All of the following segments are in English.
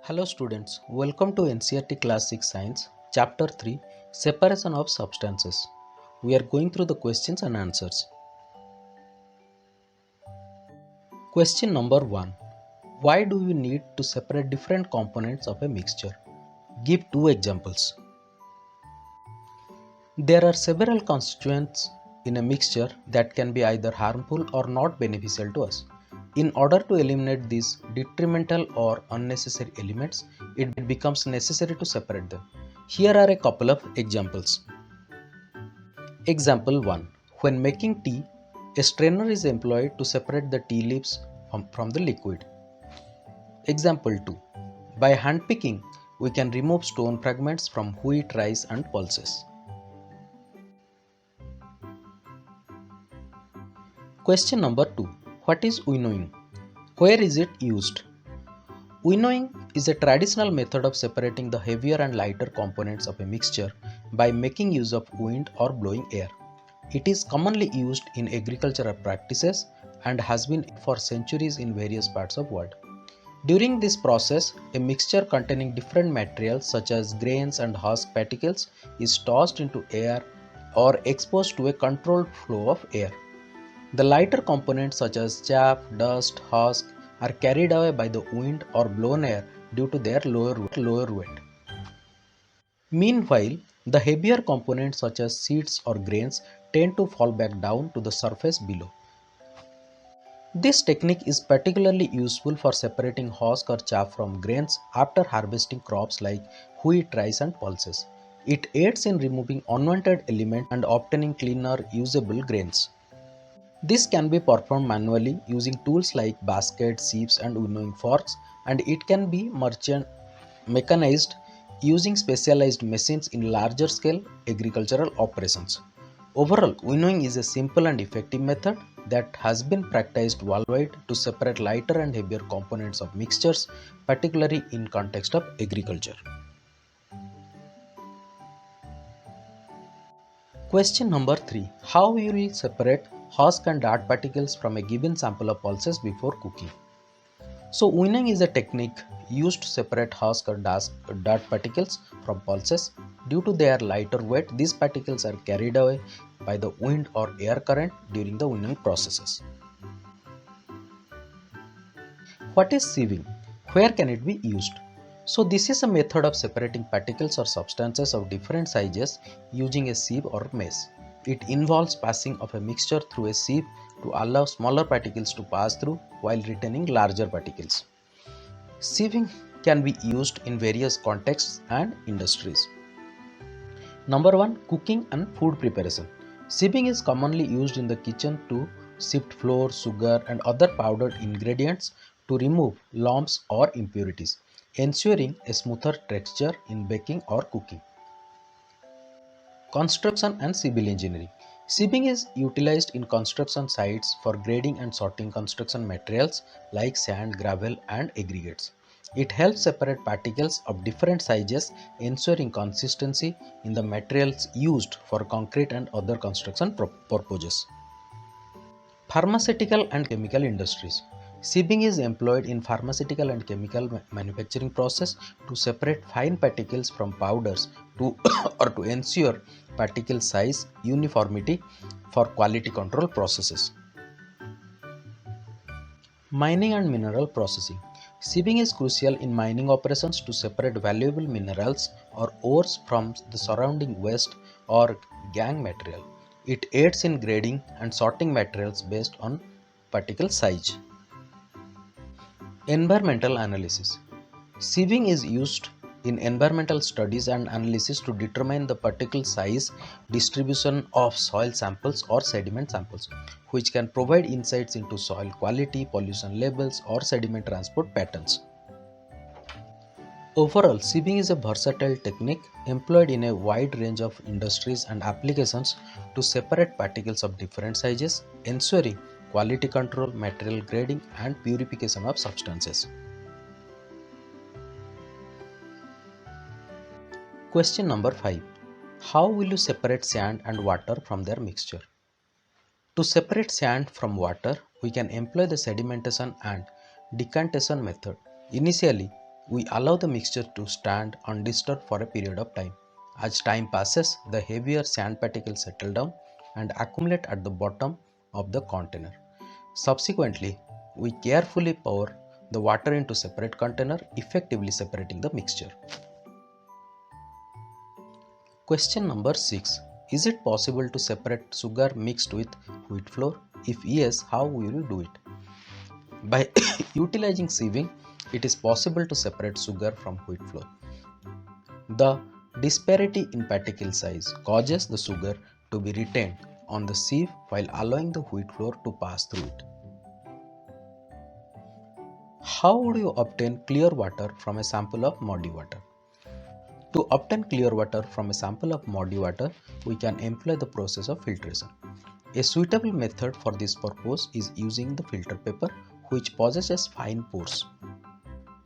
Hello students, welcome to NCERT Class 6 Science, Chapter 3, Separation of Substances. We are going through the questions and answers. Question number 1. Why do you need to separate different components of a mixture? Give two examples. There are several constituents in a mixture that can be either harmful or not beneficial to us. In order to eliminate these detrimental or unnecessary elements, it becomes necessary to separate them. Here are a couple of examples. Example 1. When making tea, a strainer is employed to separate the tea leaves from the liquid. Example 2. By hand picking, we can remove stone fragments from wheat, rice and pulses. Question number 2. What is winnowing? Where is it used? Winnowing is a traditional method of separating the heavier and lighter components of a mixture by making use of wind or blowing air. It is commonly used in agricultural practices and has been for centuries in various parts of the world. During this process, a mixture containing different materials such as grains and husk particles is tossed into air or exposed to a controlled flow of air. The lighter components such as chaff, dust, husk are carried away by the wind or blown air due to their lower weight. Meanwhile, the heavier components such as seeds or grains tend to fall back down to the surface below. This technique is particularly useful for separating husk or chaff from grains after harvesting crops like wheat, rice and pulses. It aids in removing unwanted elements and obtaining cleaner, usable grains. This can be performed manually using tools like baskets, sieves and winnowing forks, and it can be mechanized using specialized machines in larger scale agricultural operations. Overall, winnowing is a simple and effective method that has been practiced worldwide to separate lighter and heavier components of mixtures, particularly in context of agriculture. Question number 3. How will you separate husk and dirt particles from a given sample of pulses before cooking? So winnowing is a technique used to separate husk or dirt particles from pulses. Due to their lighter weight, these particles are carried away by the wind or air current during the winnowing processes. What is sieving? Where can it be used? So this is a method of separating particles or substances of different sizes using a sieve or mesh. It involves passing of a mixture through a sieve to allow smaller particles to pass through while retaining larger particles. Sieving can be used in various contexts and industries. Number 1. Cooking and food preparation. Sieving is commonly used in the kitchen to sift flour, sugar and other powdered ingredients to remove lumps or impurities, ensuring a smoother texture in baking or cooking. Construction and civil engineering. Sieving is utilized in construction sites for grading and sorting construction materials like sand, gravel and aggregates. It helps separate particles of different sizes, ensuring consistency in the materials used for concrete and other construction purposes. Pharmaceutical and chemical industries. Sieving is employed in pharmaceutical and chemical manufacturing process to separate fine particles from powders to or to ensure particle size uniformity for quality control processes. Mining and mineral processing. Sieving is crucial in mining operations to separate valuable minerals or ores from the surrounding waste or gangue material. It aids in grading and sorting materials based on particle size. Environmental analysis. Sieving is used in environmental studies and analysis to determine the particle size distribution of soil samples or sediment samples, which can provide insights into soil quality, pollution levels, or sediment transport patterns. Overall, sieving is a versatile technique employed in a wide range of industries and applications to separate particles of different sizes, ensuring quality control, material grading, and purification of substances. Question number 5. How will you separate sand and water from their mixture? To separate sand from water, we can employ the sedimentation and decantation method. Initially, We allow the mixture to stand undisturbed for a period of time. As time passes, the heavier sand particles settle down and accumulate at the bottom of the container. Subsequently, we carefully pour the water into separate container, effectively separating the mixture. Question number 6. Is it possible to separate sugar mixed with wheat flour? If yes, how will you do it? By utilizing sieving, it is possible to separate sugar from wheat flour. The disparity in particle size causes the sugar to be retained on the sieve while allowing the wheat flour to pass through it. How would you obtain clear water from a sample of muddy water? To obtain clear water from a sample of muddy water, we can employ the process of filtration. A suitable method for this purpose is using the filter paper, which possesses fine pores.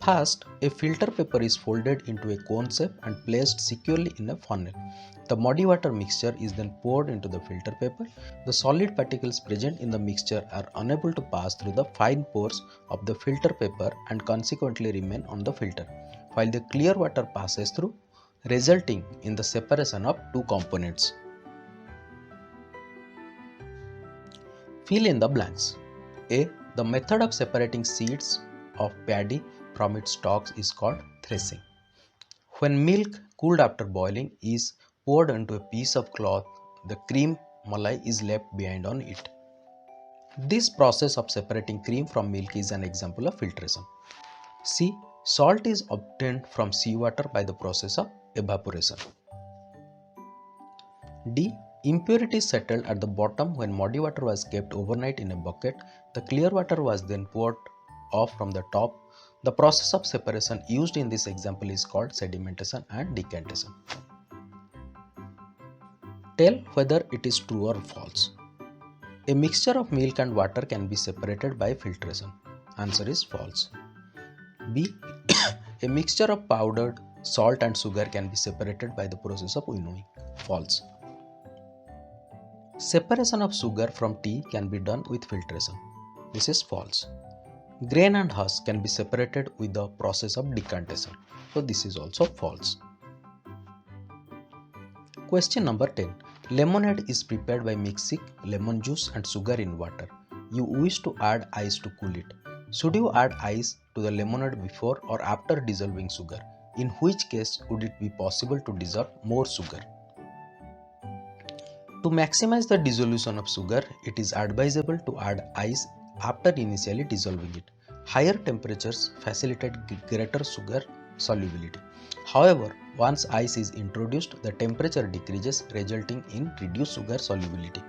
First, a filter paper is folded into a cone shape and placed securely in a funnel. The muddy water mixture is then poured into the filter paper. The solid particles present in the mixture are unable to pass through the fine pores of the filter paper and consequently remain on the filter, while the clear water passes through, resulting in the separation of two components. Fill in the blanks. A. The method of separating seeds of paddy from its stalks is called threshing. When milk cooled after boiling is poured into a piece of cloth, the cream malai is left behind on it. This process of separating cream from milk is an example of filtration. C. Salt is obtained from seawater by the process of evaporation. D. Impurities settled at the bottom when muddy water was kept overnight in a bucket. The clear water was then poured off from the top. The process of separation used in this example is called sedimentation and decantation. Tell whether it is true or false. A mixture of milk and water can be separated by filtration. Answer is false. B. A mixture of powdered salt and sugar can be separated by the process of winnowing. False. Separation of sugar from tea can be done with filtration. This is false. Grain and husk can be separated with the process of decantation. So this is also false. Question number 10. Lemonade is prepared by mixing lemon juice and sugar in water. You wish to add ice to cool it. Should you add ice to the lemonade before or after dissolving sugar? In which case would it be possible to dissolve more sugar? To maximize the dissolution of sugar, it is advisable to add ice after initially dissolving it. Higher temperatures facilitate greater sugar solubility. However, once ice is introduced, the temperature decreases, resulting in reduced sugar solubility.